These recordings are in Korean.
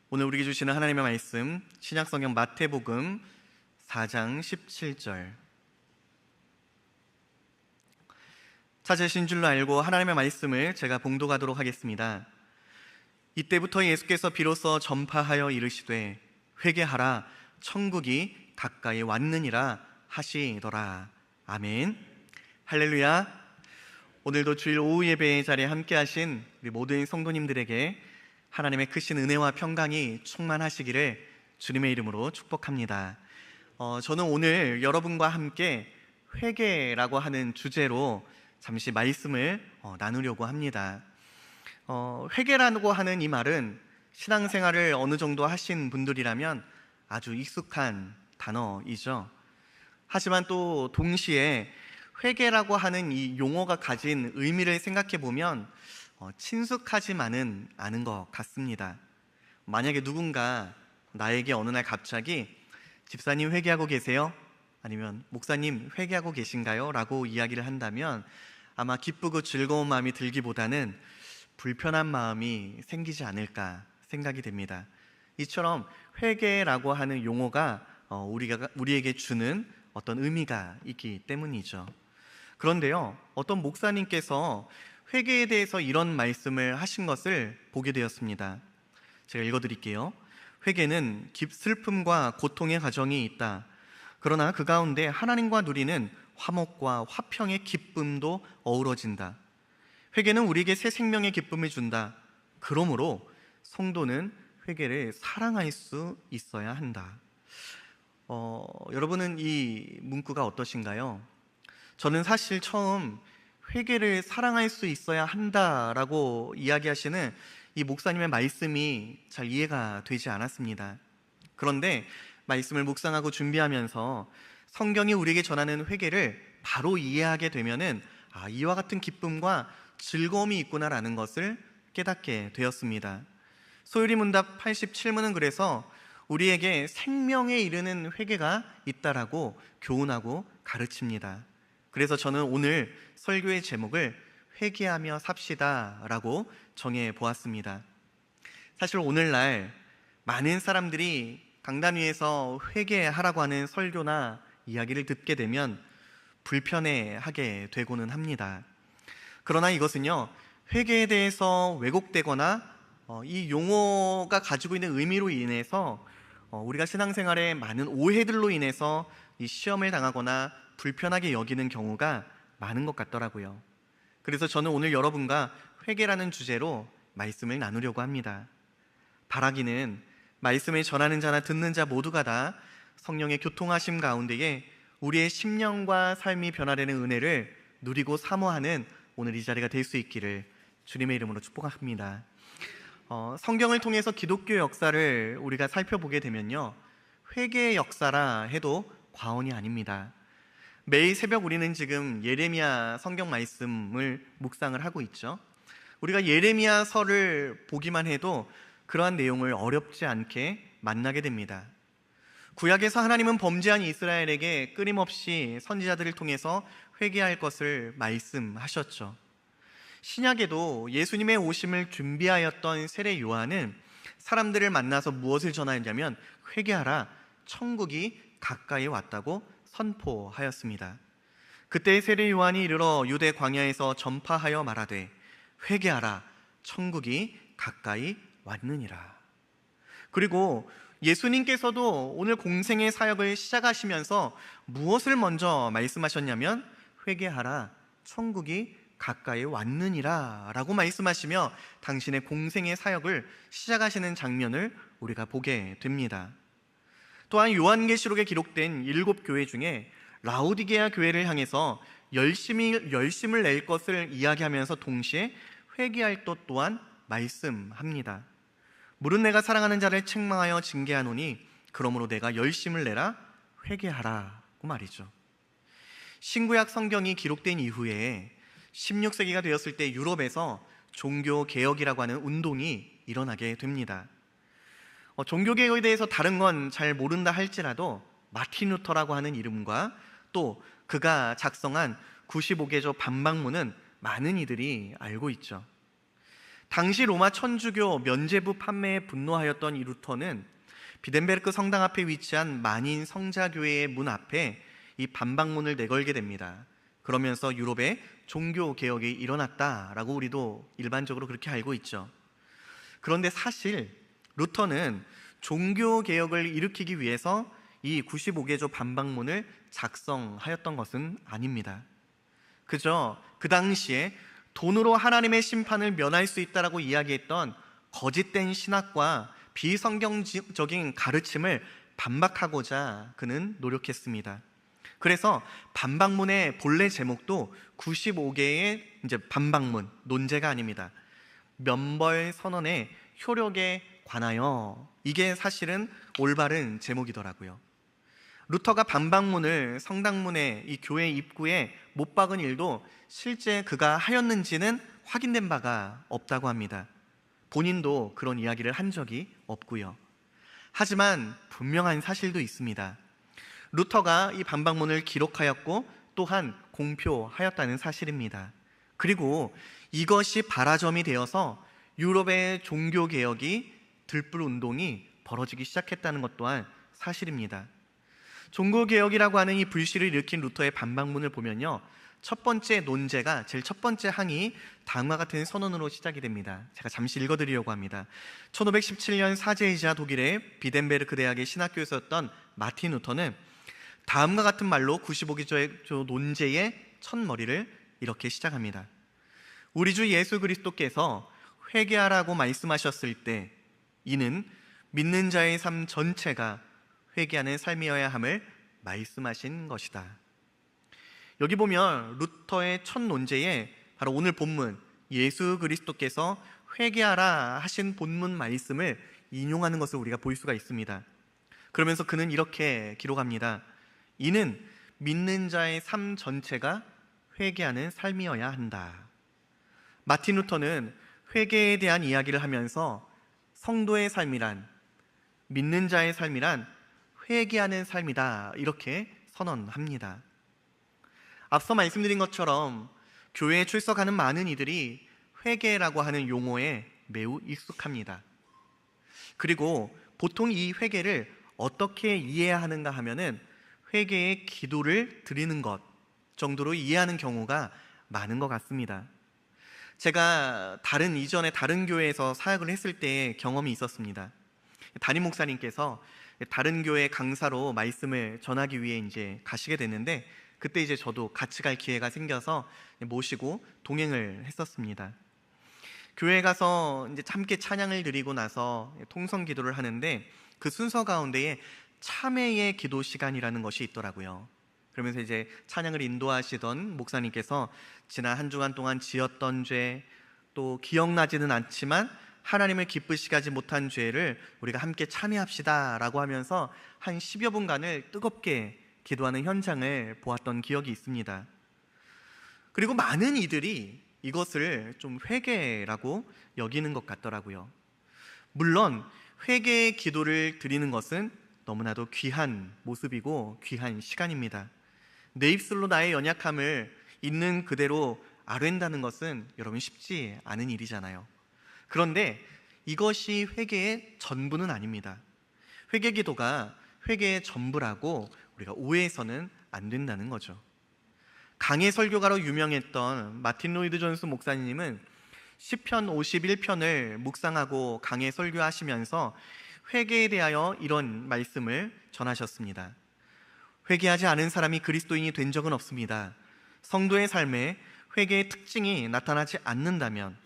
오늘 우리에게 주시는 하나님의 말씀, 신약성경 마태복음 4장 17절. 찾으신 줄로 알고 하나님의 말씀을 제가 봉독하도록 하겠습니다. 이때부터 예수께서 비로소 전파하여 이르시되 회개하라, 천국이 가까이 왔느니라 하시더라. 아멘. 할렐루야. 오늘도 주일 오후 예배의 자리에 함께 하신 우리 모든 성도님들에게 하나님의 크신 은혜와 평강이 충만하시기를 주님의 이름으로 축복합니다. 저는 오늘 여러분과 함께 회개라고 하는 주제로 잠시 말씀을 나누려고 합니다. 회개라고 하는 이 말은 신앙생활을 어느 정도 하신 분들이라면 아주 익숙한 단어이죠. 하지만 또 동시에 회개라고 하는 이 용어가 가진 의미를 생각해 보면 친숙하지만은 않은 것 같습니다. 만약에 누군가 나에게 어느 날 갑자기 집사님 회개하고 계세요? 아니면 목사님 회개하고 계신가요? 라고 이야기를 한다면 아마 기쁘고 즐거운 마음이 들기보다는 불편한 마음이 생기지 않을까 생각이 됩니다. 이처럼 회개라고 하는 용어가 우리에게 주는 어떤 의미가 있기 때문이죠. 그런데요, 어떤 목사님께서 회개에 대해서 이런 말씀을 하신 것을 보게 되었습니다. 제가 읽어드릴게요. 회개는 슬픔과 고통의 과정이 있다. 그러나 그 가운데 하나님과 누리는 화목과 화평의 기쁨도 어우러진다. 회개는 우리에게 새 생명의 기쁨을 준다. 그러므로 성도는 회개를 사랑할 수 있어야 한다. 여러분은 이 문구가 어떠신가요? 저는 사실 처음 회개를 사랑할 수 있어야 한다라고 이야기하시는 이 목사님의 말씀이 잘 이해가 되지 않았습니다. 그런데 말씀을 묵상하고 준비하면서 성경이 우리에게 전하는 회개를 바로 이해하게 되면은 이와 같은 기쁨과 즐거움이 있구나라는 것을 깨닫게 되었습니다. 소율이 문답 87문은 그래서 우리에게 생명에 이르는 회개가 있다라고 교훈하고 가르칩니다. 그래서 저는 오늘 설교의 제목을 회개하며 삽시다 라고 정해 보았습니다. 사실 오늘날 많은 사람들이 강단 위에서 회개하라고 하는 설교나 이야기를 듣게 되면 불편해하게 되고는 합니다. 그러나 이것은요, 회개에 대해서 왜곡되거나 이 용어가 가지고 있는 의미로 인해서 우리가 신앙생활에 많은 오해들로 인해서 이 시험을 당하거나 불편하게 여기는 경우가 많은 것 같더라고요. 그래서 저는 오늘 여러분과 회개라는 주제로 말씀을 나누려고 합니다. 바라기는 말씀을 전하는 자나 듣는 자 모두가 다 성령의 교통하심 가운데에 우리의 심령과 삶이 변화되는 은혜를 누리고 사모하는 오늘 이 자리가 될 수 있기를 주님의 이름으로 축복합니다. 성경을 통해서 기독교 역사를 우리가 살펴보게 되면요, 회개의 역사라 해도 과언이 아닙니다. 매일 새벽 우리는 지금 예레미야 성경 말씀을 묵상을 하고 있죠. 우리가 예레미야서를 보기만 해도 그러한 내용을 어렵지 않게 만나게 됩니다. 구약에서 하나님은 범죄한 이스라엘에게 끊임없이 선지자들을 통해서 회개할 것을 말씀하셨죠. 신약에도 예수님의 오심을 준비하였던 세례 요한은 사람들을 만나서 무엇을 전하였냐면 회개하라, 천국이 가까이 왔다고 선포하였습니다. 그때 세례 요한이 이르러 유대 광야에서 전파하여 말하되 회개하라, 천국이 가까이 왔느니라. 그리고 예수님께서도 오늘 공생의 사역을 시작하시면서 무엇을 먼저 말씀하셨냐면 회개하라, 천국이 가까이 왔느니라 라고 말씀하시며 당신의 공생의 사역을 시작하시는 장면을 우리가 보게 됩니다. 또한 요한계시록에 기록된 7교회 중에 라오디게아 교회를 향해서 열심을 낼 것을 이야기하면서 동시에 회개할 것 또한 말씀합니다. 물은 내가 사랑하는 자를 책망하여 징계하노니 그러므로 내가 열심을 내라, 회개하라고 말이죠. 신구약 성경이 기록된 이후에 16세기가 되었을 때 유럽에서 종교개혁이라고 하는 운동이 일어나게 됩니다. 종교개혁에 대해서 다른 건 잘 모른다 할지라도 마틴 루터라고 하는 이름과 또 그가 작성한 95개조 반박문은 많은 이들이 알고 있죠. 당시 로마 천주교 면죄부 판매에 분노하였던 이 루터는 비덴베르크 성당 앞에 위치한 만인 성자교회의 문 앞에 이 반박문을 내걸게 됩니다. 그러면서 유럽에 종교 개혁이 일어났다라고 우리도 일반적으로 그렇게 알고 있죠. 그런데 사실 루터는 종교 개혁을 일으키기 위해서 이 95개조 반박문을 작성하였던 것은 아닙니다. 그저 그 당시에 돈으로 하나님의 심판을 면할 수 있다라고 이야기했던 거짓된 신학과 비성경적인 가르침을 반박하고자 그는 노력했습니다. 그래서 반박문의 본래 제목도 95개의 반박문, 논제가 아닙니다. 면벌 선언의 효력에 관하여, 이게 사실은 올바른 제목이더라고요. 루터가 반박문을 성당문의 이 교회 입구에 못 박은 일도 실제 그가 하였는지는 확인된 바가 없다고 합니다. 본인도 그런 이야기를 한 적이 없고요. 하지만 분명한 사실도 있습니다. 루터가 이 반박문을 기록하였고 또한 공표하였다는 사실입니다. 그리고 이것이 발화점이 되어서 유럽의 종교개혁이 들불운동이 벌어지기 시작했다는 것 또한 사실입니다. 종교개혁이라고 하는 이 불씨를 일으킨 루터의 반박문을 보면요, 첫 번째 논제가, 제일 첫 번째 항이 다음과 같은 선언으로 시작이 됩니다. 제가 잠시 읽어드리려고 합니다. 1517년 사제이자 독일의 비덴베르크 대학의 신학교에서였던 마틴 루터는 다음과 같은 말로 95개조 논제의 첫머리를 이렇게 시작합니다. 우리 주 예수 그리스도께서 회개하라고 말씀하셨을 때 이는 믿는 자의 삶 전체가 회개하는 삶이어야 함을 말씀하신 것이다. 여기 보면 루터의 첫 논제에 바로 오늘 본문 예수 그리스도께서 회개하라 하신 본문 말씀을 인용하는 것을 우리가 볼 수가 있습니다. 그러면서 그는 이렇게 기록합니다. 이는 믿는 자의 삶 전체가 회개하는 삶이어야 한다. 마틴 루터는 회개에 대한 이야기를 하면서 성도의 삶이란, 믿는 자의 삶이란 회개하는 삶이다, 이렇게 선언합니다. 앞서 말씀드린 것처럼 교회에 출석하는 많은 이들이 회개라고 하는 용어에 매우 익숙합니다. 그리고 보통 이 회개를 어떻게 이해해야 하는가 하면은 회개의 기도를 드리는 것 정도로 이해하는 경우가 많은 것 같습니다. 제가 이전에 다른 교회에서 사역을 했을 때 경험이 있었습니다. 담임 목사님께서 다른 교회 강사로 말씀을 전하기 위해 이제 가시게 됐는데, 그때 이제 저도 같이 갈 기회가 생겨서 모시고 동행을 했었습니다. 교회에 가서 이제 함께 찬양을 드리고 나서 통성 기도를 하는데, 그 순서 가운데에 참회의 기도 시간이라는 것이 있더라고요. 그러면서 이제 찬양을 인도하시던 목사님께서 지난 한 주간 동안 지었던 죄, 또 기억나지는 않지만 하나님을 기쁘시게 하지 못한 죄를 우리가 함께 참회합시다 라고 하면서 한 10여 분간을 뜨겁게 기도하는 현장을 보았던 기억이 있습니다. 그리고 많은 이들이 이것을 좀 회개라고 여기는 것 같더라고요. 물론 회개의 기도를 드리는 것은 너무나도 귀한 모습이고 귀한 시간입니다. 내 입술로 나의 연약함을 있는 그대로 아뢰는다는 것은 여러분 쉽지 않은 일이잖아요. 그런데 이것이 회개의 전부는 아닙니다. 회개 기도가 회개의 전부라고 우리가 오해해서는 안 된다는 거죠. 강해 설교가로 유명했던 마틴 로이드 존스 목사님은 시편 51편을 묵상하고 강해 설교하시면서 회개에 대하여 이런 말씀을 전하셨습니다. 회개하지 않은 사람이 그리스도인이 된 적은 없습니다. 성도의 삶에 회개의 특징이 나타나지 않는다면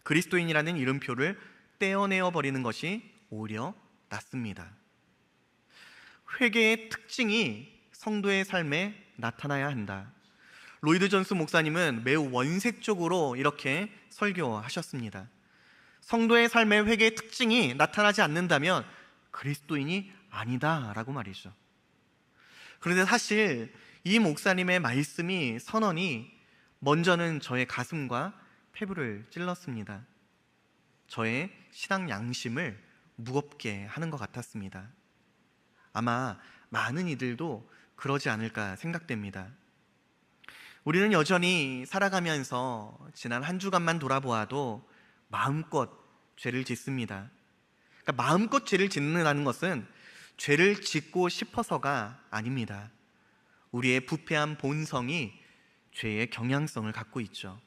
그리스도인이라는 이름표를 떼어내어 버리는 것이 오히려 낫습니다. 회개의 특징이 성도의 삶에 나타나야 한다. 로이드 존스 목사님은 매우 원색적으로 이렇게 설교하셨습니다. 성도의 삶의 회개의 특징이 나타나지 않는다면 그리스도인이 아니다라고 말이죠. 그런데 사실 이 목사님의 말씀이, 선언이 먼저는 저의 가슴과 폐부를 찔렀습니다. 저의 신앙 양심을 무겁게 하는 것 같았습니다. 아마 많은 이들도 그러지 않을까 생각됩니다. 우리는 여전히 살아가면서 지난 한 주간만 돌아보아도 마음껏 죄를 짓습니다. 그러니까 마음껏 죄를 짓는다는 것은 죄를 짓고 싶어서가 아닙니다. 우리의 부패한 본성이 죄의 경향성을 갖고 있죠.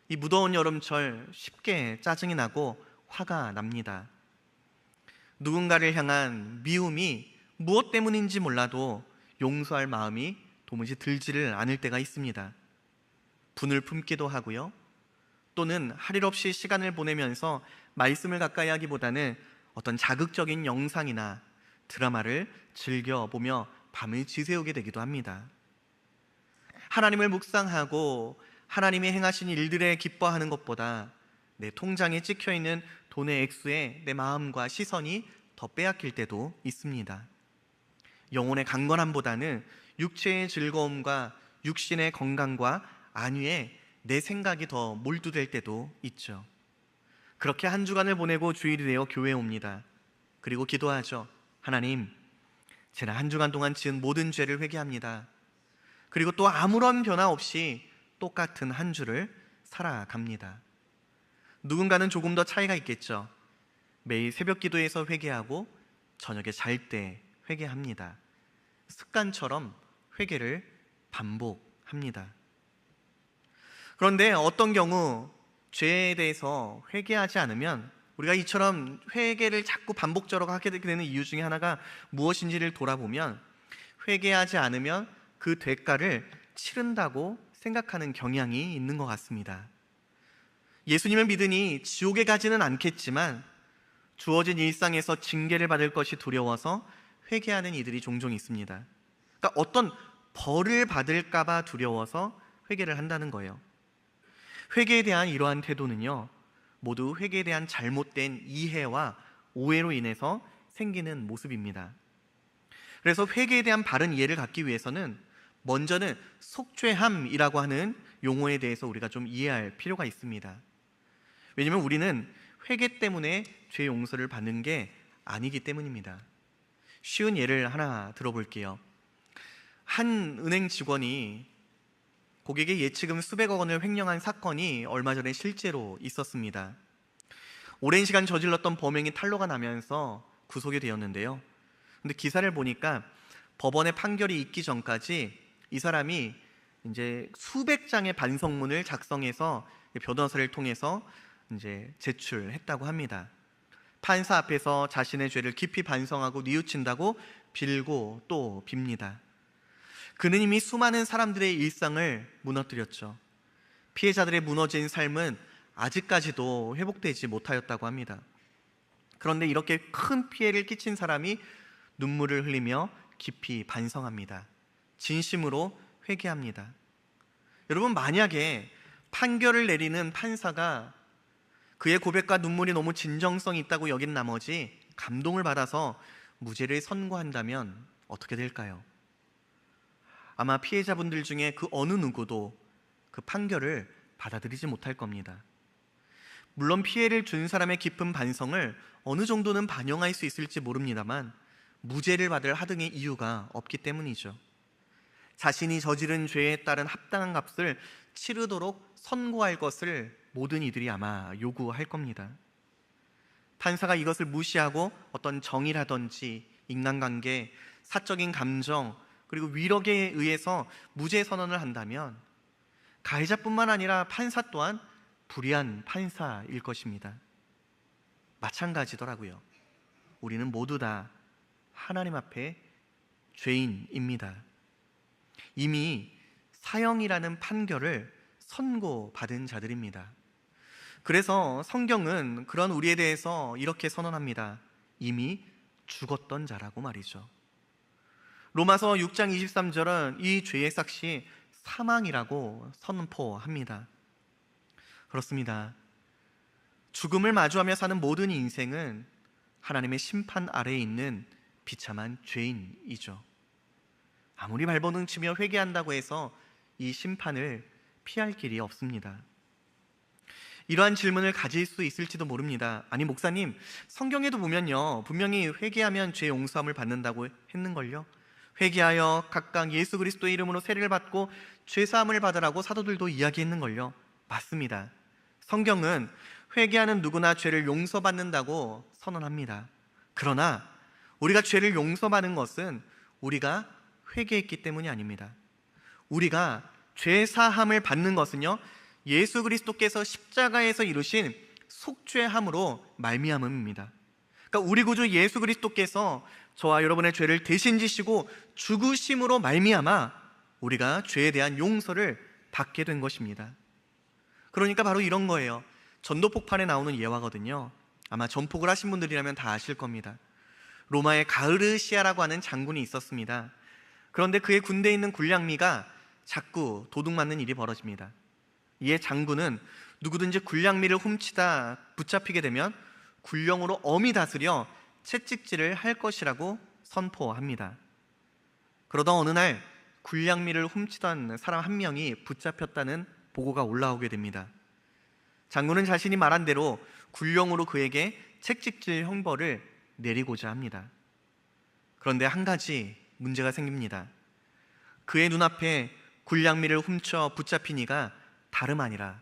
이 무더운 여름철 쉽게 짜증이 나고 화가 납니다. 누군가를 향한 미움이 무엇 때문인지 몰라도 용서할 마음이 도무지 들지를 않을 때가 있습니다. 분을 품기도 하고요. 또는 할 일 없이 시간을 보내면서 말씀을 가까이 하기보다는 어떤 자극적인 영상이나 드라마를 즐겨보며 밤을 지새우게 되기도 합니다. 하나님을 묵상하고 하나님이 행하신 일들에 기뻐하는 것보다 내 통장에 찍혀있는 돈의 액수에 내 마음과 시선이 더 빼앗길 때도 있습니다. 영혼의 강건함보다는 육체의 즐거움과 육신의 건강과 안위에 내 생각이 더 몰두될 때도 있죠. 그렇게 한 주간을 보내고 주일이 되어 교회에 옵니다. 그리고 기도하죠. 하나님, 제가 한 주간 동안 지은 모든 죄를 회개합니다. 그리고 또 아무런 변화 없이 똑같은 한 주를 살아갑니다. 누군가는 조금 더 차이가 있겠죠. 매일 새벽 기도에서 회개하고 저녁에 잘 때 회개합니다. 습관처럼 회개를 반복합니다. 그런데 어떤 경우 죄에 대해서 회개하지 않으면 우리가 이처럼 회개를 자꾸 반복적으로 하게 되는 이유 중에 하나가 무엇인지를 돌아보면 회개하지 않으면 그 대가를 치른다고 생각하는 경향이 있는 것 같습니다. 예수님을 믿으니 지옥에 가지는 않겠지만 주어진 일상에서 징계를 받을 것이 두려워서 회개하는 이들이 종종 있습니다. 그러니까 어떤 벌을 받을까 봐 두려워서 회개를 한다는 거예요. 회개에 대한 이러한 태도는요, 모두 회개에 대한 잘못된 이해와 오해로 인해서 생기는 모습입니다. 그래서 회개에 대한 바른 이해를 갖기 위해서는 먼저는 속죄함이라고 하는 용어에 대해서 우리가 좀 이해할 필요가 있습니다. 왜냐하면 우리는 회개 때문에 죄 용서를 받는 게 아니기 때문입니다. 쉬운 예를 하나 들어볼게요. 한 은행 직원이 고객의 예치금 수백억 원을 횡령한 사건이 얼마 전에 실제로 있었습니다. 오랜 시간 저질렀던 범행이 탄로가 나면서 구속이 되었는데요. 근데 기사를 보니까 법원의 판결이 있기 전까지 이 사람이 이제 수백 장의 반성문을 작성해서 변호사를 통해서 이제 제출했다고 합니다. 판사 앞에서 자신의 죄를 깊이 반성하고 뉘우친다고 빌고 또 빕니다. 그는 이미 수많은 사람들의 일상을 무너뜨렸죠. 피해자들의 무너진 삶은 아직까지도 회복되지 못하였다고 합니다. 그런데 이렇게 큰 피해를 끼친 사람이 눈물을 흘리며 깊이 반성합니다. 진심으로 회개합니다. 여러분, 만약에 판결을 내리는 판사가 그의 고백과 눈물이 너무 진정성이 있다고 여긴 나머지 감동을 받아서 무죄를 선고한다면 어떻게 될까요? 아마 피해자분들 중에 그 어느 누구도 그 판결을 받아들이지 못할 겁니다. 물론 피해를 준 사람의 깊은 반성을 어느 정도는 반영할 수 있을지 모릅니다만 무죄를 받을 하등의 이유가 없기 때문이죠. 자신이 저지른 죄에 따른 합당한 값을 치르도록 선고할 것을 모든 이들이 아마 요구할 겁니다. 판사가 이것을 무시하고 어떤 정의라든지 인간관계, 사적인 감정, 그리고 위력에 의해서 무죄 선언을 한다면 가해자뿐만 아니라 판사 또한 불의한 판사일 것입니다. 마찬가지더라고요. 우리는 모두 다 하나님 앞에 죄인입니다. 이미 사형이라는 판결을 선고받은 자들입니다. 그래서 성경은 그런 우리에 대해서 이렇게 선언합니다. 이미 죽었던 자라고 말이죠. 로마서 6장 23절은 이 죄의 삭시 사망이라고 선포합니다. 그렇습니다. 죽음을 마주하며 사는 모든 인생은 하나님의 심판 아래에 있는 비참한 죄인이죠. 아무리 발버둥치며 회개한다고 해서 이 심판을 피할 길이 없습니다. 이러한 질문을 가질 수 있을지도 모릅니다. 아니, 목사님, 성경에도 보면요, 분명히 회개하면 죄 용서함을 받는다고 했는걸요. 회개하여 각각 예수 그리스도의 이름으로 세례를 받고 죄 사함을 받으라고 사도들도 이야기했는걸요. 맞습니다. 성경은 회개하는 누구나 죄를 용서받는다고 선언합니다. 그러나 우리가 죄를 용서받는 것은 우리가 회개했기 때문이 아닙니다. 우리가 죄 사함을 받는 것은요, 예수 그리스도께서 십자가에서 이루신 속죄함으로 말미암음입니다. 그러니까 우리 구주 예수 그리스도께서 저와 여러분의 죄를 대신 지시고 죽으심으로 말미암아 우리가 죄에 대한 용서를 받게 된 것입니다. 그러니까 바로 이런 거예요. 전도 폭발에 나오는 예화거든요. 아마 전폭을 하신 분들이라면 다 아실 겁니다. 로마의 가으르시아라고 하는 장군이 있었습니다. 그런데 그의 군대에 있는 군량미가 자꾸 도둑맞는 일이 벌어집니다. 이에 장군은 누구든지 군량미를 훔치다 붙잡히게 되면 군령으로 엄히 다스려 채찍질을 할 것이라고 선포합니다. 그러다 어느 날 군량미를 훔치던 사람 한 명이 붙잡혔다는 보고가 올라오게 됩니다. 장군은 자신이 말한 대로 군령으로 그에게 채찍질 형벌을 내리고자 합니다. 그런데 한 가지 문제가 생깁니다. 그의 눈앞에 군량미를 훔쳐 붙잡힌 이가 다름 아니라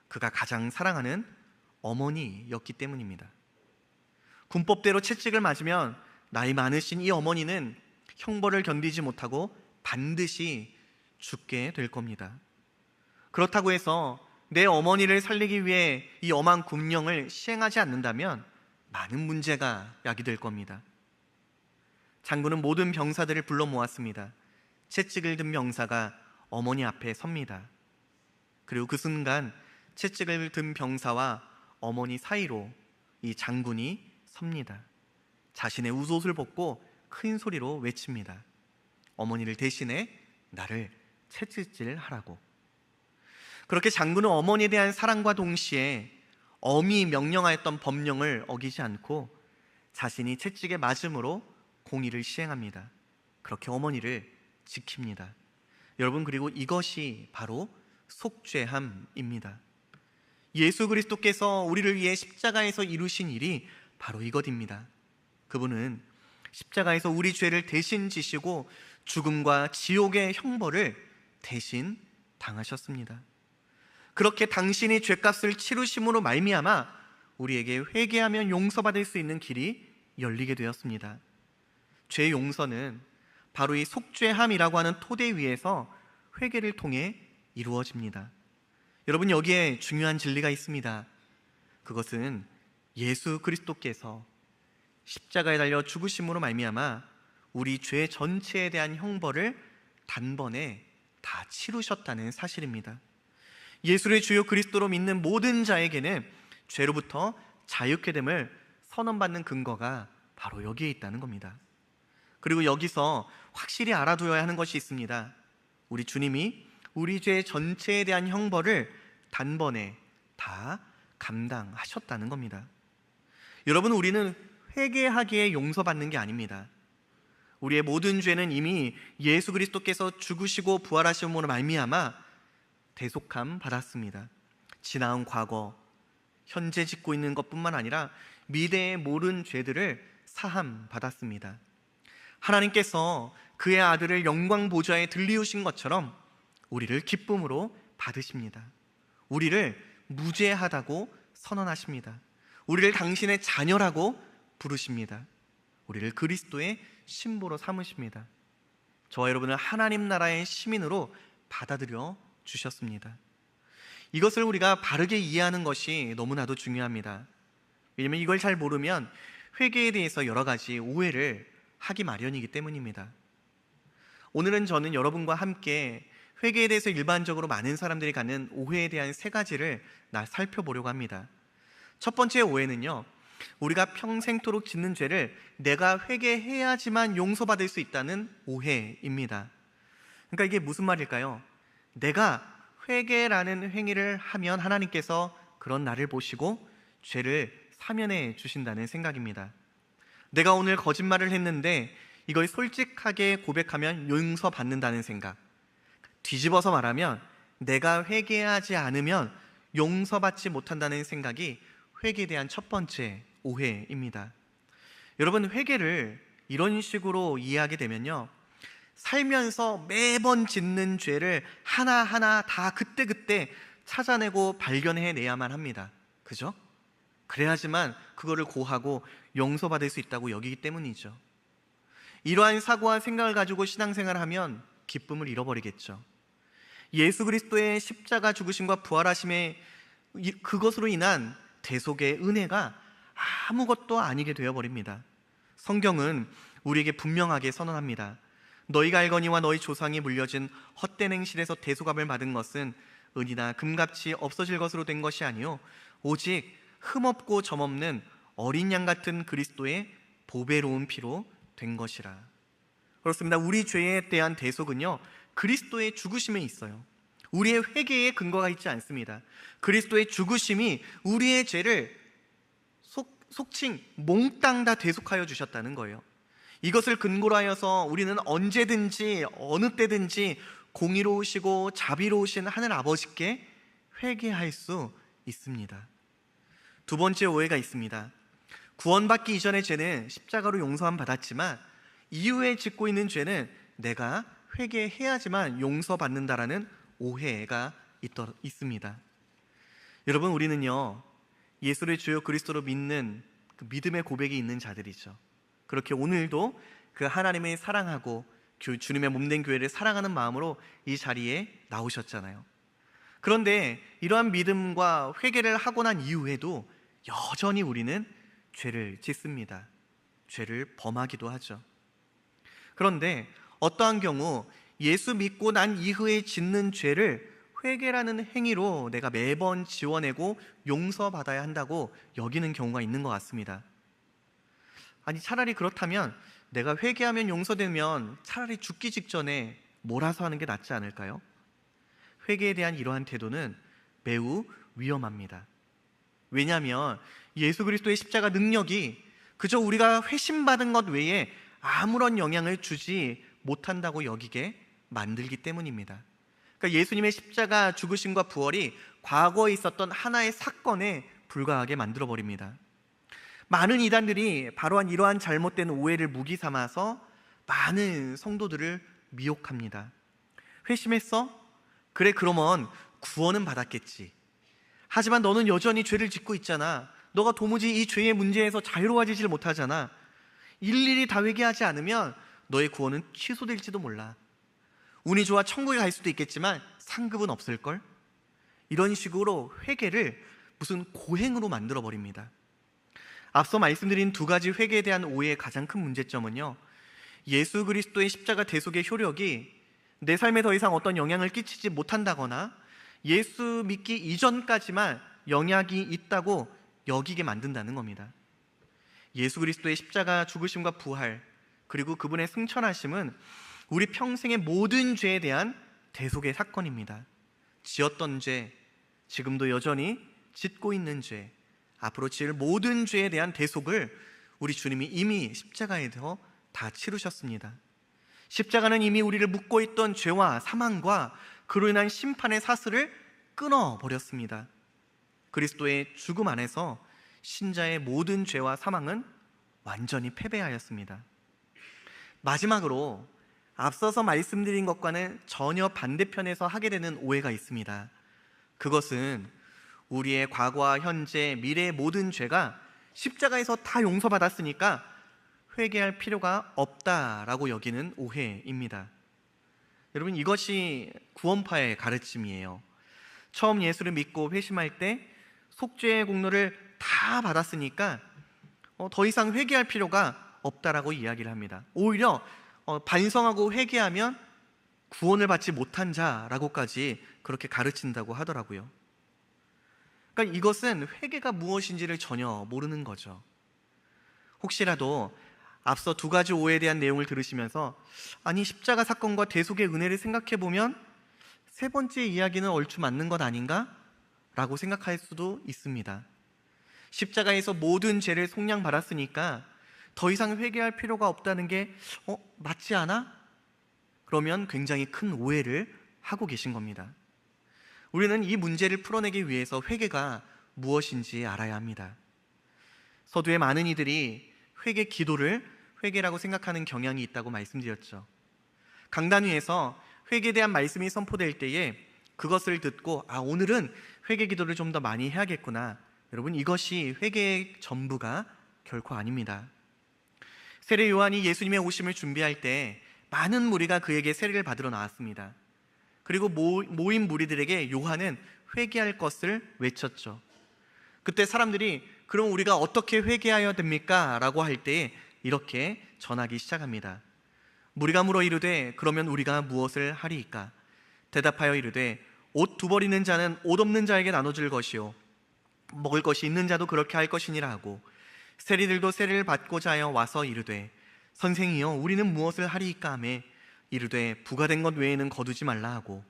그가 가장 사랑하는 어머니였기 때문입니다. 군법대로 채찍을 맞으면 나이 많으신 이 어머니는 형벌을 견디지 못하고 반드시 죽게 될 겁니다. 그렇다고 해서 내 어머니를 살리기 위해 이 엄한 군령을 시행하지 않는다면 많은 문제가 야기될 겁니다. 장군은 모든 병사들을 불러 모았습니다. 채찍을 든 병사가 어머니 앞에 섭니다. 그리고 그 순간 채찍을 든 병사와 어머니 사이로 이 장군이 섭니다. 자신의 웃옷을 벗고 큰 소리로 외칩니다. 어머니를 대신해 나를 채찍질하라고. 그렇게 장군은 어머니에 대한 사랑과 동시에 엄히 명령하였던 법령을 어기지 않고 자신이 채찍에 맞음으로 공의를 시행합니다. 그렇게 어머니를 지킵니다. 여러분, 그리고 이것이 바로 속죄함입니다. 예수 그리스도께서 우리를 위해 십자가에서 이루신 일이 바로 이것입니다. 그분은 십자가에서 우리 죄를 대신 지시고 죽음과 지옥의 형벌을 대신 당하셨습니다. 그렇게 당신이 죄값을 치르심으로 말미암아 우리에게 회개하면 용서받을 수 있는 길이 열리게 되었습니다. 죄 용서는 바로 이 속죄함이라고 하는 토대 위에서 회개를 통해 이루어집니다. 여러분, 여기에 중요한 진리가 있습니다. 그것은 예수 그리스도께서 십자가에 달려 죽으심으로 말미암아 우리 죄 전체에 대한 형벌을 단번에 다 치르셨다는 사실입니다. 예수를 주요 그리스도로 믿는 모든 자에게는 죄로부터 자유케 됨을 선언받는 근거가 바로 여기에 있다는 겁니다. 그리고 여기서 확실히 알아두어야 하는 것이 있습니다. 우리 주님이 우리 죄 전체에 대한 형벌을 단번에 다 감당하셨다는 겁니다. 여러분, 우리는 회개하기에 용서받는 게 아닙니다. 우리의 모든 죄는 이미 예수 그리스도께서 죽으시고 부활하심으로 말미암아 대속함 받았습니다. 지나온 과거, 현재 짓고 있는 것뿐만 아니라 미래의 모든 죄들을 사함 받았습니다. 하나님께서 그의 아들을 영광 보좌에 들리우신 것처럼 우리를 기쁨으로 받으십니다. 우리를 무죄하다고 선언하십니다. 우리를 당신의 자녀라고 부르십니다. 우리를 그리스도의 신부로 삼으십니다. 저와 여러분을 하나님 나라의 시민으로 받아들여 주셨습니다. 이것을 우리가 바르게 이해하는 것이 너무나도 중요합니다. 왜냐하면 이걸 잘 모르면 회개에 대해서 여러 가지 오해를 하기 마련이기 때문입니다. 오늘은 저는 여러분과 함께 회개에 대해서 일반적으로 많은 사람들이 갖는 오해에 대한 세 가지를 살펴보려고 합니다. 첫 번째 오해는요, 우리가 평생토록 짓는 죄를 내가 회개해야지만 용서받을 수 있다는 오해입니다. 그러니까 이게 무슨 말일까요? 내가 회개라는 행위를 하면 하나님께서 그런 나를 보시고 죄를 사면해 주신다는 생각입니다. 내가 오늘 거짓말을 했는데 이걸 솔직하게 고백하면 용서받는다는 생각. 뒤집어서 말하면 내가 회개하지 않으면 용서받지 못한다는 생각이 회개에 대한 첫 번째 오해입니다. 여러분, 회개를 이런 식으로 이해하게 되면요, 살면서 매번 짓는 죄를 하나하나 다 그때그때 찾아내고 발견해내야만 합니다. 그죠? 그래야지만 그거를 고하고 용서받을 수 있다고 여기기 때문이죠. 이러한 사고와 생각을 가지고 신앙생활을 하면 기쁨을 잃어버리겠죠. 예수 그리스도의 십자가 죽으심과 부활하심의 그것으로 인한 대속의 은혜가 아무것도 아니게 되어버립니다. 성경은 우리에게 분명하게 선언합니다. 너희가 알거니와 너희 조상이 물려진 헛된 행실에서 대속함을 받은 것은 은이나 금같이 없어질 것으로 된 것이 아니요 오직 흠없고 점없는 어린 양 같은 그리스도의 보배로운 피로 된 것이라. 그렇습니다. 우리 죄에 대한 대속은요 그리스도의 죽으심에 있어요. 우리의 회개에 근거가 있지 않습니다. 그리스도의 죽으심이 우리의 죄를 속칭 몽땅 다 대속하여 주셨다는 거예요. 이것을 근거로 하여서 우리는 언제든지 어느 때든지 공의로우시고 자비로우신 하늘 아버지께 회개할 수 있습니다. 두 번째 오해가 있습니다. 구원받기 이전의 죄는 십자가로 용서함 받았지만 이후에 짓고 있는 죄는 내가 회개해야지만 용서받는다라는 오해가 있습니다. 여러분, 우리는요 예수를 주요 그리스도로 믿는 그 믿음의 고백이 있는 자들이죠. 그렇게 오늘도 그 하나님을 사랑하고 주님의 몸된 교회를 사랑하는 마음으로 이 자리에 나오셨잖아요. 그런데 이러한 믿음과 회개를 하고 난 이후에도 여전히 우리는 죄를 짓습니다. 죄를 범하기도 하죠. 그런데 어떠한 경우 예수 믿고 난 이후에 짓는 죄를 회개라는 행위로 내가 매번 지워내고 용서받아야 한다고 여기는 경우가 있는 것 같습니다. 아니, 차라리 그렇다면 내가 회개하면 용서되면 차라리 죽기 직전에 몰아서 하는 게 낫지 않을까요? 회개에 대한 이러한 태도는 매우 위험합니다. 왜냐하면 예수 그리스도의 십자가 능력이 그저 우리가 회심받은 것 외에 아무런 영향을 주지 못한다고 여기게 만들기 때문입니다. 그러니까 예수님의 십자가 죽으심과 부활이 과거에 있었던 하나의 사건에 불과하게 만들어버립니다. 많은 이단들이 바로 이러한 잘못된 오해를 무기 삼아서 많은 성도들을 미혹합니다. 회심했어? 그래, 그러면 구원은 받았겠지. 하지만 너는 여전히 죄를 짓고 있잖아. 너가 도무지 이 죄의 문제에서 자유로워지질 못하잖아. 일일이 다 회개하지 않으면 너의 구원은 취소될지도 몰라. 운이 좋아 천국에 갈 수도 있겠지만 상급은 없을걸? 이런 식으로 회개를 무슨 고행으로 만들어버립니다. 앞서 말씀드린 두 가지 회개에 대한 오해의 가장 큰 문제점은요, 예수 그리스도의 십자가 대속의 효력이 내 삶에 더 이상 어떤 영향을 끼치지 못한다거나 예수 믿기 이전까지만 영향이 있다고 여기게 만든다는 겁니다. 예수 그리스도의 십자가 죽으심과 부활, 그리고 그분의 승천하심은 우리 평생의 모든 죄에 대한 대속의 사건입니다. 지었던 죄, 지금도 여전히 짓고 있는 죄, 앞으로 지을 모든 죄에 대한 대속을 우리 주님이 이미 십자가에서 다 치르셨습니다. 십자가는 이미 우리를 묶고 있던 죄와 사망과 그로 인한 심판의 사슬을 끊어버렸습니다. 그리스도의 죽음 안에서 신자의 모든 죄와 사망은 완전히 패배하였습니다. 마지막으로 앞서서 말씀드린 것과는 전혀 반대편에서 하게 되는 오해가 있습니다. 그것은 우리의 과거와 현재, 미래의 모든 죄가 십자가에서 다 용서받았으니까 회개할 필요가 없다라고 여기는 오해입니다. 여러분, 이것이 구원파의 가르침이에요. 처음 예수를 믿고 회심할 때 속죄의 공로를 다 받았으니까 더 이상 회개할 필요가 없다라고 이야기를 합니다. 오히려 반성하고 회개하면 구원을 받지 못한 자라고까지 그렇게 가르친다고 하더라고요. 그러니까 이것은 회개가 무엇인지를 전혀 모르는 거죠. 혹시라도 앞서 두 가지 오해에 대한 내용을 들으시면서 아니, 십자가 사건과 대속의 은혜를 생각해보면 세 번째 이야기는 얼추 맞는 것 아닌가? 라고 생각할 수도 있습니다. 십자가에서 모든 죄를 속량받았으니까 더 이상 회개할 필요가 없다는 게 맞지 않아? 그러면 굉장히 큰 오해를 하고 계신 겁니다. 우리는 이 문제를 풀어내기 위해서 회개가 무엇인지 알아야 합니다. 서두에 많은 이들이 회개 기도를 회개라고 생각하는 경향이 있다고 말씀드렸죠. 강단 위에서 회개에 대한 말씀이 선포될 때에 그것을 듣고 오늘은 회개 기도를 좀 더 많이 해야겠구나, 여러분, 이것이 회개의 전부가 결코 아닙니다. 세례 요한이 예수님의 오심을 준비할 때 많은 무리가 그에게 세례를 받으러 나왔습니다. 그리고 모인 무리들에게 요한은 회개할 것을 외쳤죠. 그때 사람들이 그럼 우리가 어떻게 회개하여야 됩니까? 라고 할 때 이렇게 전하기 시작합니다. 무리가 물어 이르되 그러면 우리가 무엇을 하리이까? 대답하여 이르되 옷 두 벌 있는 자는 옷 없는 자에게 나눠줄 것이요 먹을 것이 있는 자도 그렇게 할 것이니라 하고, 세리들도 세례를 받고자 하여 와서 이르되 선생이여 우리는 무엇을 하리이까 하매 이르되 부과된 것 외에는 거두지 말라 하고,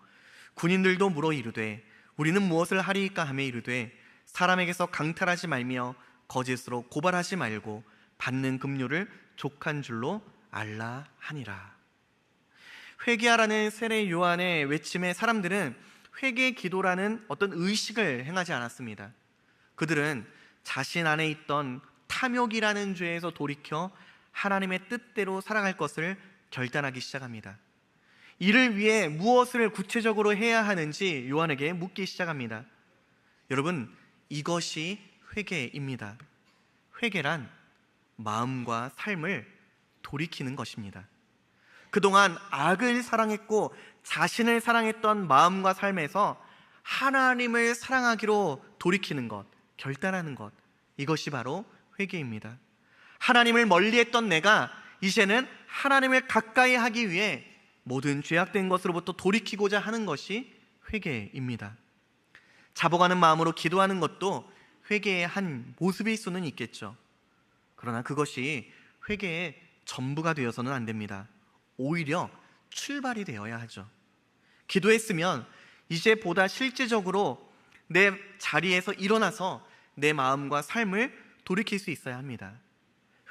군인들도 물어 이르되 우리는 무엇을 하리이까 하매 이르되 사람에게서 강탈하지 말며 거짓으로 고발하지 말고 받는 급료를 족한 줄로 알라 하니라. 회개하라는 세례 요한의 외침에 사람들은 회개 기도라는 어떤 의식을 행하지 않았습니다. 그들은 자신 안에 있던 탐욕이라는 죄에서 돌이켜 하나님의 뜻대로 살아갈 것을 결단하기 시작합니다. 이를 위해 무엇을 구체적으로 해야 하는지 요한에게 묻기 시작합니다. 여러분, 이것이 회개입니다. 회개란 마음과 삶을 돌이키는 것입니다. 그동안 악을 사랑했고 자신을 사랑했던 마음과 삶에서 하나님을 사랑하기로 돌이키는 것, 결단하는 것, 이것이 바로 회개입니다. 하나님을 멀리했던 내가 이제는 하나님을 가까이 하기 위해 모든 죄악된 것으로부터 돌이키고자 하는 것이 회개입니다. 자복하는 마음으로 기도하는 것도 회개의 한 모습일 수는 있겠죠. 그러나 그것이 회개의 전부가 되어서는 안 됩니다. 오히려 출발이 되어야 하죠. 기도했으면 이제 보다 실제적으로 내 자리에서 일어나서 내 마음과 삶을 돌이킬 수 있어야 합니다.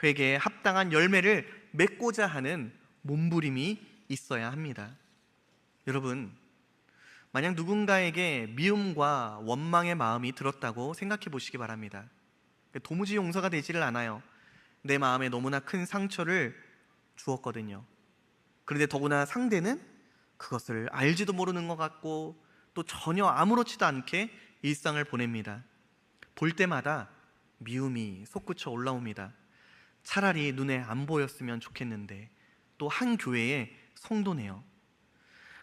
회개에 합당한 열매를 맺고자 하는 몸부림이 있어야 합니다. 여러분, 만약 누군가에게 미움과 원망의 마음이 들었다고 생각해 보시기 바랍니다. 도무지 용서가 되지를 않아요. 내 마음에 너무나 큰 상처를 주었거든요. 그런데 더구나 상대는 그것을 알지도 모르는 것 같고 또 전혀 아무렇지도 않게 일상을 보냅니다. 볼 때마다 미움이 솟구쳐 올라옵니다. 차라리 눈에 안 보였으면 좋겠는데, 또 한 교회의 성도네요.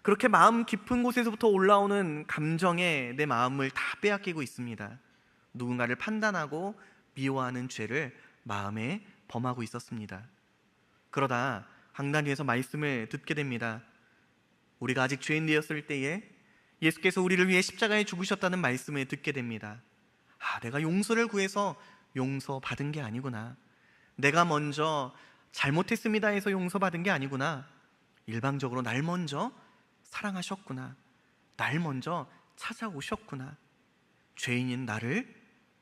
그렇게 마음 깊은 곳에서부터 올라오는 감정에 내 마음을 다 빼앗기고 있습니다. 누군가를 판단하고 미워하는 죄를 마음에 범하고 있었습니다. 그러다 강단위에서 말씀을 듣게 됩니다. 우리가 아직 죄인 되었을 때에 예수께서 우리를 위해 십자가에 죽으셨다는 말씀을 듣게 됩니다. 내가 용서를 구해서 용서받은 게 아니구나. 내가 먼저 잘못했습니다 해서 용서받은 게 아니구나. 일방적으로 날 먼저 사랑하셨구나. 날 먼저 찾아오셨구나. 죄인인 나를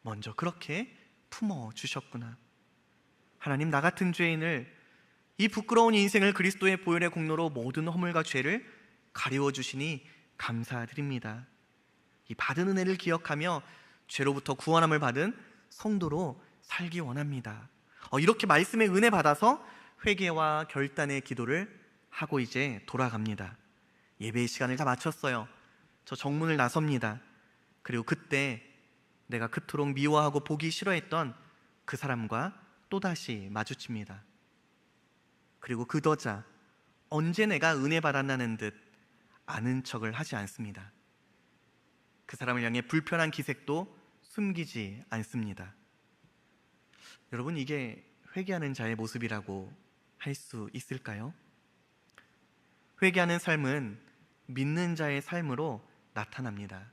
먼저 그렇게 품어주셨구나. 하나님, 나 같은 죄인을, 이 부끄러운 인생을 그리스도의 보혈의 공로로 모든 허물과 죄를 가리워 주시니 감사드립니다. 이 받은 은혜를 기억하며 죄로부터 구원함을 받은 성도로 살기 원합니다. 이렇게 말씀의 은혜 받아서 회개와 결단의 기도를 하고 이제 돌아갑니다. 예배의 시간을 다 마쳤어요. 저 정문을 나섭니다. 그리고 그때 내가 그토록 미워하고 보기 싫어했던 그 사람과 또다시 마주칩니다. 그리고 그러자 언제 내가 은혜 받았나는 듯 아는 척을 하지 않습니다. 그 사람을 향해 불편한 기색도 숨기지 않습니다. 여러분, 이게 회개하는 자의 모습이라고 할 수 있을까요? 회개하는 삶은 믿는 자의 삶으로 나타납니다.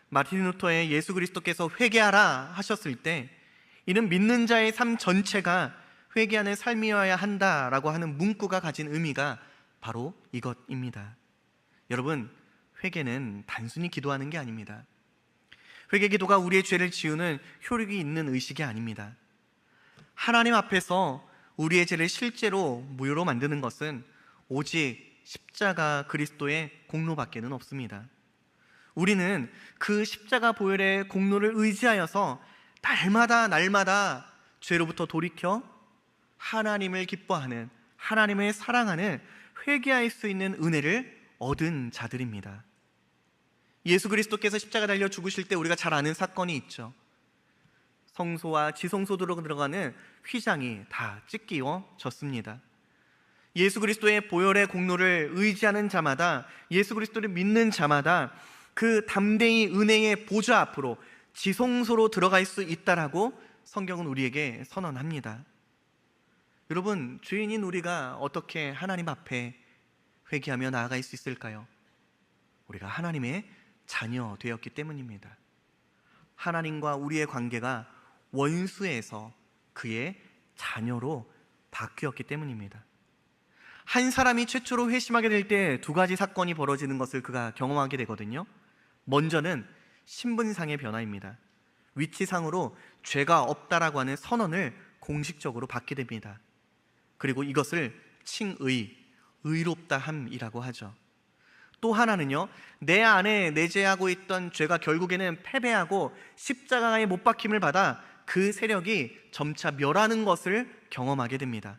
마틴 루터의 예수 그리스도께서 회개하라 하셨을 때 이는 믿는 자의 삶 전체가 회개하는 삶이어야 한다라고 하는 문구가 가진 의미가 바로 이것입니다. 여러분, 회개는 단순히 기도하는 게 아닙니다. 회개 기도가 우리의 죄를 지우는 효력이 있는 의식이 아닙니다. 하나님 앞에서 우리의 죄를 실제로 무효로 만드는 것은 오직 십자가 그리스도의 공로밖에는 없습니다. 우리는 그 십자가 보혈의 공로를 의지하여서 날마다 죄로부터 돌이켜 하나님을 기뻐하는, 하나님을 사랑하는, 회개할 수 있는 은혜를 얻은 자들입니다. 예수 그리스도께서 십자가 달려 죽으실 때 우리가 잘 아는 사건이 있죠. 성소와 지성소로 들어가는 휘장이 다 찢기워졌습니다. 예수 그리스도의 보혈의 공로를 의지하는 자마다, 예수 그리스도를 믿는 자마다 그 담대히 은혜의 보좌 앞으로 지성소로 들어갈 수 있다라고 성경은 우리에게 선언합니다. 여러분, 죄인인 우리가 어떻게 하나님 앞에 회개하며 나아갈 수 있을까요? 우리가 하나님의 자녀 되었기 때문입니다. 하나님과 우리의 관계가 원수에서 그의 자녀로 바뀌었기 때문입니다. 한 사람이 최초로 회심하게 될 때 두 가지 사건이 벌어지는 것을 그가 경험하게 되거든요. 먼저는 신분상의 변화입니다. 위치상으로 죄가 없다라고 하는 선언을 공식적으로 받게 됩니다. 그리고 이것을 칭의, 의롭다함이라고 하죠. 또 하나는요, 내 안에 내재하고 있던 죄가 결국에는 패배하고 십자가에 못 박힘을 받아 그 세력이 점차 멸하는 것을 경험하게 됩니다.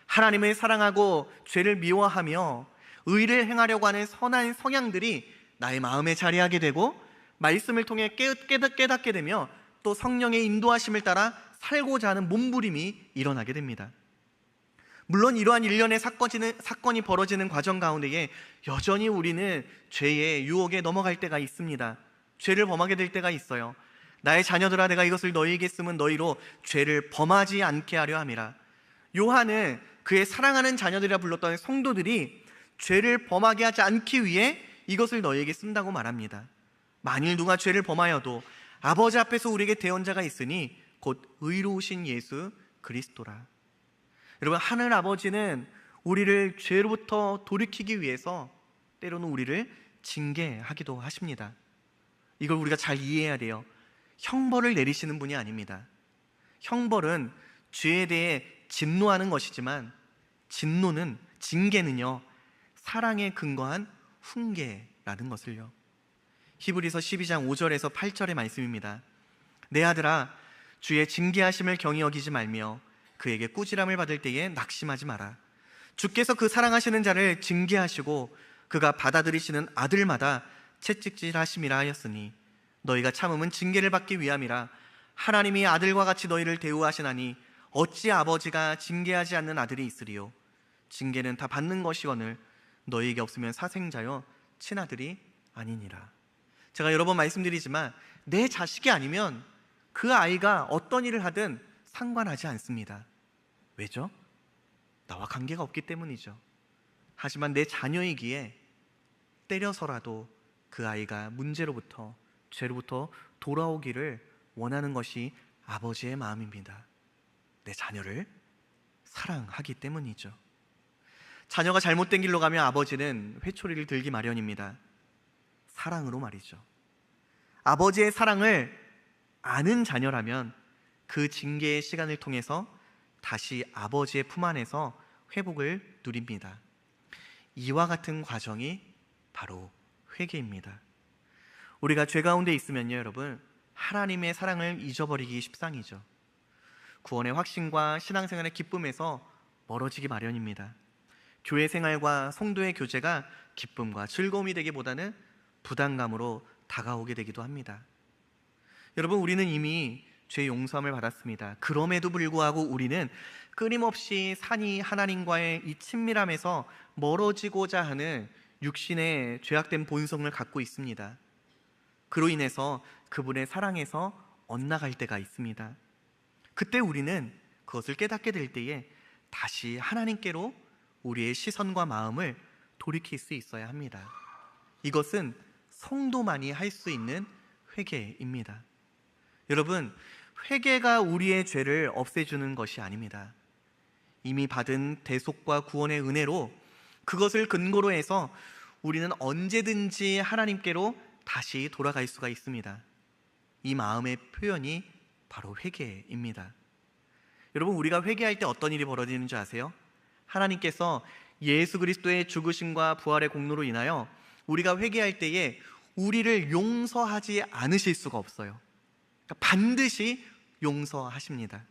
하나님을 사랑하고 죄를 미워하며 의를 행하려고 하는 선한 성향들이 나의 마음에 자리하게 되고, 말씀을 통해 깨닫게 되며 또 성령의 인도하심을 따라 살고자 하는 몸부림이 일어나게 됩니다. 물론 이러한 일련의 사건이 벌어지는 과정 가운데에 여전히 우리는 죄의 유혹에 넘어갈 때가 있습니다. 죄를 범하게 될 때가 있어요. 나의 자녀들아, 내가 이것을 너희에게 쓰면 너희로 죄를 범하지 않게 하려 함이라. 요한은 그의 사랑하는 자녀들이라 불렀던 성도들이 죄를 범하게 하지 않기 위해 이것을 너희에게 쓴다고 말합니다. 만일 누가 죄를 범하여도 아버지 앞에서 우리에게 대언자가 있으니 곧 의로우신 예수 그리스도라. 여러분, 하늘 아버지는 우리를 죄로부터 돌이키기 위해서 때로는 우리를 징계하기도 하십니다. 이걸 우리가 잘 이해해야 돼요. 형벌을 내리시는 분이 아닙니다. 형벌은 죄에 대해 진노하는 것이지만 징계는요, 사랑에 근거한 훈계라는 것을요. 히브리서 12장 5절에서 8절의 말씀입니다. 내 아들아, 주의 징계하심을 경히 여기지 말며 그에게 꾸지람을 받을 때에 낙심하지 마라. 주께서 그 사랑하시는 자를 징계하시고 그가 받아들이시는 아들마다 채찍질하심이라 하였으니 너희가 참음은 징계를 받기 위함이라. 하나님이 아들과 같이 너희를 대우하시나니 어찌 아버지가 징계하지 않는 아들이 있으리요. 징계는 다 받는 것이거늘 너희에게 없으면 사생자여 친아들이 아니니라. 제가 여러 번 말씀드리지만 내 자식이 아니면 그 아이가 어떤 일을 하든 상관하지 않습니다. 왜죠? 나와 관계가 없기 때문이죠. 하지만 내 자녀이기에 때려서라도 그 아이가 문제로부터, 죄로부터 돌아오기를 원하는 것이 아버지의 마음입니다. 내 자녀를 사랑하기 때문이죠. 자녀가 잘못된 길로 가면 아버지는 회초리를 들기 마련입니다. 사랑으로 말이죠. 아버지의 사랑을 아는 자녀라면 그 징계의 시간을 통해서 다시 아버지의 품 안에서 회복을 누립니다. 이와 같은 과정이 바로 회개입니다. 우리가 죄 가운데 있으면요, 여러분, 하나님의 사랑을 잊어버리기 십상이죠. 구원의 확신과 신앙생활의 기쁨에서 멀어지기 마련입니다. 교회 생활과 성도의 교제가 기쁨과 즐거움이 되기보다는 부담감으로 다가오게 되기도 합니다. 여러분, 우리는 이미 죄 용서함을 받았습니다. 그럼에도 불구하고 우리는 끊임없이 산이 하나님과의 이 친밀함에서 멀어지고자 하는 육신의 죄악된 본성을 갖고 있습니다. 그로 인해서 그분의 사랑에서 엇나갈 때가 있습니다. 그때 우리는 그것을 깨닫게 될 때에 다시 하나님께로 우리의 시선과 마음을 돌이킬 수 있어야 합니다. 이것은 성도만이 할 수 있는 회개입니다. 여러분, 회개가 우리의 죄를 없애주는 것이 아닙니다. 이미 받은 대속과 구원의 은혜로 그것을 근거로 해서 우리는 언제든지 하나님께로 다시 돌아갈 수가 있습니다. 이 마음의 표현이 바로 회개입니다. 여러분, 우리가 회개할 때 어떤 일이 벌어지는 줄 아세요? 하나님께서 예수 그리스도의 죽으심과 부활의 공로로 인하여 우리가 회개할 때에 우리를 용서하지 않으실 수가 없어요. 그러니까 반드시 용서하십니다.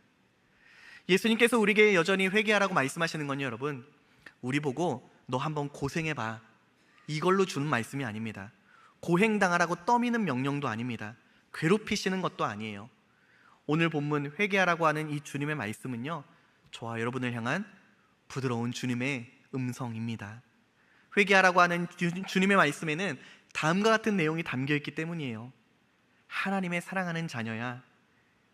예수님께서 우리에게 여전히 회개하라고 말씀하시는 건요, 여러분, 우리 보고 너 한번 고생해봐, 이걸로 주는 말씀이 아닙니다. 고행당하라고 떠미는 명령도 아닙니다. 괴롭히시는 것도 아니에요. 오늘 본문 회개하라고 하는 이 주님의 말씀은요, 저와 여러분을 향한 부드러운 주님의 음성입니다. 회개하라고 하는 주님의 말씀에는 다음과 같은 내용이 담겨 있기 때문이에요. 하나님의 사랑하는 자녀야,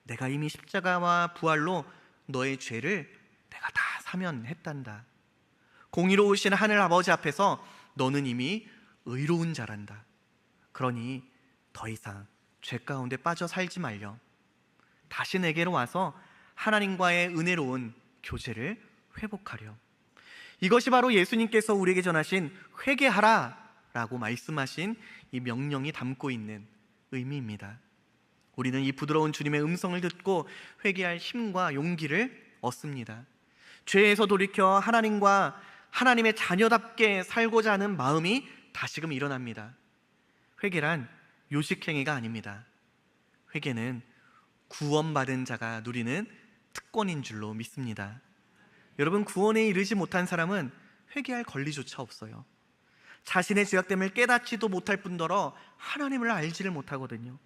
내가 이미 십자가와 부활로 너의 죄를 내가 다 사면했단다. 공의로우신 하늘 아버지 앞에서 너는 이미 의로운 자란다. 그러니 더 이상 죄 가운데 빠져 살지 말렴. 다시 내게로 와서 하나님과의 은혜로운 교제를 회복하렴. 이것이 바로 예수님께서 우리에게 전하신 회개하라 라고 말씀하신 이 명령이 담고 있는 의미입니다. 우리는 이 부드러운 주님의 음성을 듣고 회개할 힘과 용기를 얻습니다. 죄에서 돌이켜 하나님과 하나님의 자녀답게 살고자 하는 마음이 다시금 일어납니다. 회개란 요식행위가 아닙니다. 회개는 구원받은 자가 누리는 특권인 줄로 믿습니다. 여러분, 구원에 이르지 못한 사람은 회개할 권리조차 없어요. 자신의 죄악됨을 깨닫지도 못할 뿐더러 하나님을 알지를 못하거든요.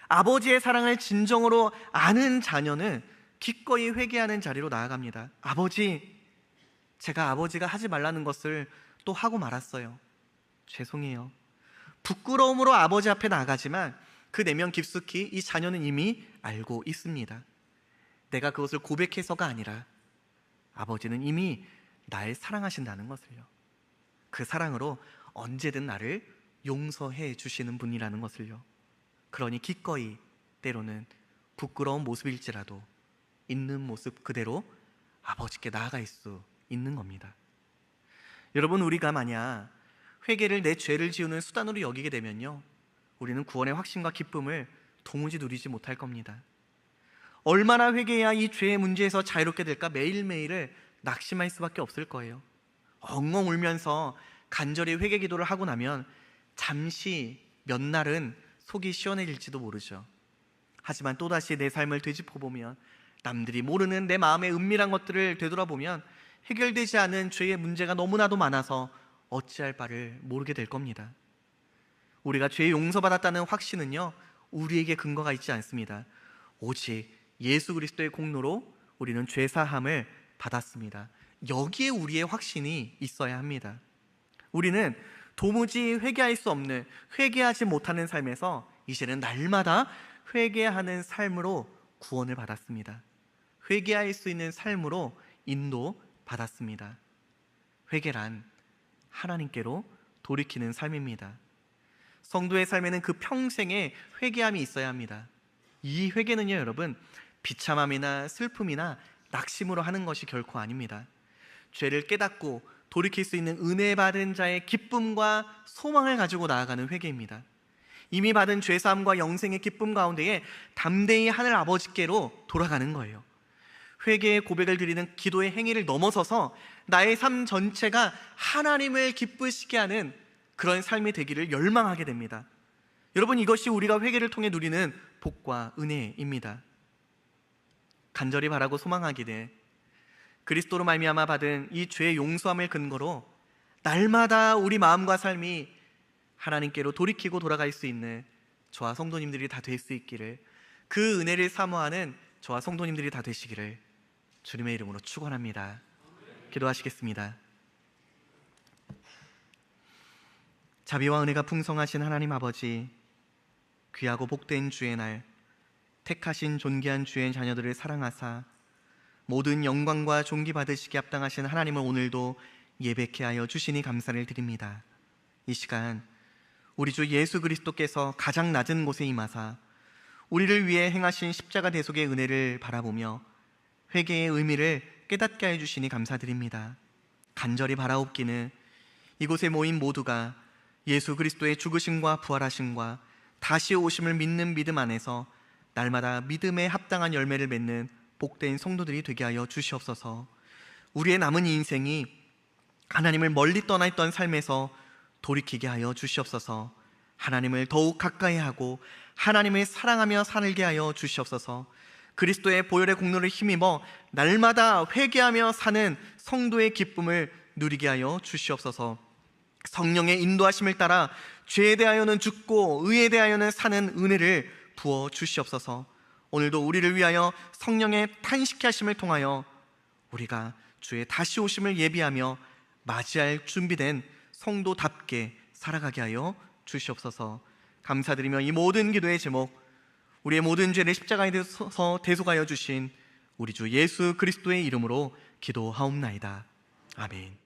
아버지의 사랑을 진정으로 아는 자녀는 기꺼이 회개하는 자리로 나아갑니다. 아버지, 제가 아버지가 하지 말라는 것을 또 하고 말았어요. 죄송해요. 부끄러움으로 아버지 앞에 나가지만 그 내면 깊숙이 이 자녀는 이미 알고 있습니다. 내가 그것을 고백해서가 아니라 아버지는 이미 날 사랑하신다는 것을요. 그 사랑으로 언제든 나를 용서해 주시는 분이라는 것을요. 그러니 기꺼이, 때로는 부끄러운 모습일지라도 있는 모습 그대로 아버지께 나아갈 수 있는 겁니다. 여러분, 우리가 만약 회개를 내 죄를 지우는 수단으로 여기게 되면요, 우리는 구원의 확신과 기쁨을 도무지 누리지 못할 겁니다. 얼마나 회개해야 이 죄의 문제에서 자유롭게 될까 매일매일을 낙심할 수밖에 없을 거예요. 엉엉 울면서 간절히 회개 기도를 하고 나면 잠시 몇 날은 속이 시원해질지도 모르죠. 하지만 또다시 내 삶을 되짚어보면, 남들이 모르는 내 마음의 은밀한 것들을 되돌아보면 해결되지 않은 죄의 문제가 너무나도 많아서 어찌할 바를 모르게 될 겁니다. 우리가 죄 용서받았다는 확신은요, 우리에게 근거가 있지 않습니다. 오직 예수 그리스도의 공로로 우리는 죄 사함을 받았습니다. 여기에 우리의 확신이 있어야 합니다. 우리는 도무지 회개할 수 없는, 회개하지 못하는 삶에서 이제는 날마다 회개하는 삶으로 구원을 받았습니다. 회개할 수 있는 삶으로 인도받았습니다. 회개란 하나님께로 돌이키는 삶입니다. 성도의 삶에는 그 평생에 회개함이 있어야 합니다. 이 회개는요, 여러분, 비참함이나 슬픔이나 낙심으로 하는 것이 결코 아닙니다. 죄를 깨닫고 돌이킬 수 있는 은혜 받은 자의 기쁨과 소망을 가지고 나아가는 회개입니다. 이미 받은 죄사함과 영생의 기쁨 가운데에 담대히 하늘 아버지께로 돌아가는 거예요. 회개의 고백을 드리는 기도의 행위를 넘어서서 나의 삶 전체가 하나님을 기쁘시게 하는 그런 삶이 되기를 열망하게 됩니다. 여러분, 이것이 우리가 회개를 통해 누리는 복과 은혜입니다. 간절히 바라고 소망하기를 그리스도로 말미암아 받은 이 죄의 용서함을 근거로 날마다 우리 마음과 삶이 하나님께로 돌이키고 돌아갈 수 있는 저와 성도님들이 다 될 수 있기를, 그 은혜를 사모하는 저와 성도님들이 다 되시기를 주님의 이름으로 축원합니다. 기도하시겠습니다. 자비와 은혜가 풍성하신 하나님 아버지, 귀하고 복된 주의 날, 택하신 존귀한 주의 자녀들을 사랑하사 모든 영광과 존귀 받으시기 합당하신 하나님을 오늘도 예배케 하여 주시니 감사를 드립니다. 이 시간 우리 주 예수 그리스도께서 가장 낮은 곳에 임하사 우리를 위해 행하신 십자가 대속의 은혜를 바라보며 회개의 의미를 깨닫게 해 주시니 감사드립니다. 간절히 바라옵기는 이곳에 모인 모두가 예수 그리스도의 죽으심과 부활하심과 다시 오심을 믿는 믿음 안에서 날마다 믿음에 합당한 열매를 맺는 복된 성도들이 되게 하여 주시옵소서. 우리의 남은 인생이 하나님을 멀리 떠나 있던 삶에서 돌이키게 하여 주시옵소서. 하나님을 더욱 가까이 하고 하나님을 사랑하며 살게 하여 주시옵소서. 그리스도의 보혈의 공로를 힘입어 날마다 회개하며 사는 성도의 기쁨을 누리게 하여 주시옵소서. 성령의 인도하심을 따라 죄에 대하여는 죽고 의에 대하여는 사는 은혜를 부어 주시옵소서. 오늘도 우리를 위하여 성령의 탄식케 하심을 통하여 우리가 주의 다시 오심을 예비하며 맞이할 준비된 성도답게 살아가게 하여 주시옵소서. 감사드리며 이 모든 기도의 제목, 우리의 모든 죄를 십자가에 대해서 대속하여 주신 우리 주 예수 그리스도의 이름으로 기도하옵나이다. 아멘.